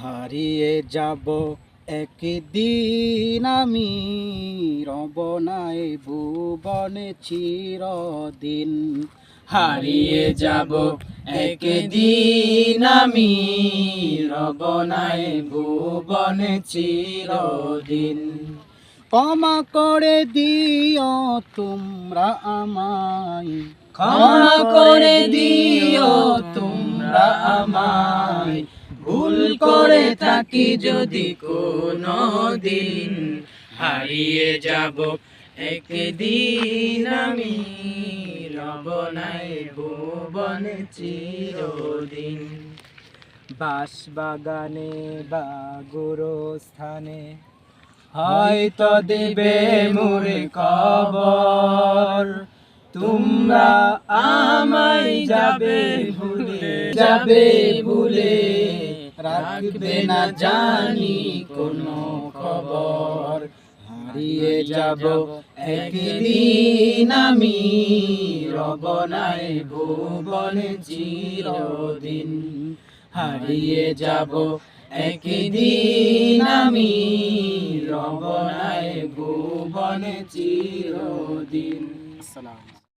হারিয়ে যাব একদিন আমি, রব নাই ভুবনে চিরদিন। হারিয়ে যাব একদিন আমি, রব নাই ভুবনে চিরদিন। ক্ষমা করে দিও তোমরা আমায়, ক্ষমা করে দিও তোমরা আমায়, ভুল করে থাকি যদি কোনো দিন। হারিয়ে যাব একদিন আমি, রব নাই ভুবনে চিরদিন। বাঁশবাগানে বা গোরস্থানে হয়তো দিবে মোরে কবর। তোমরা আমায় যাবে ভুলে, রাখবে না জানি কোনো খবর। হারিয়ে যাব একদিন আমি, রব নাই ভুবনে চিরদিন। হারিয়ে যাব একদিন আমি, রব নাই ভুবনে চিরদিন। আসসালাম।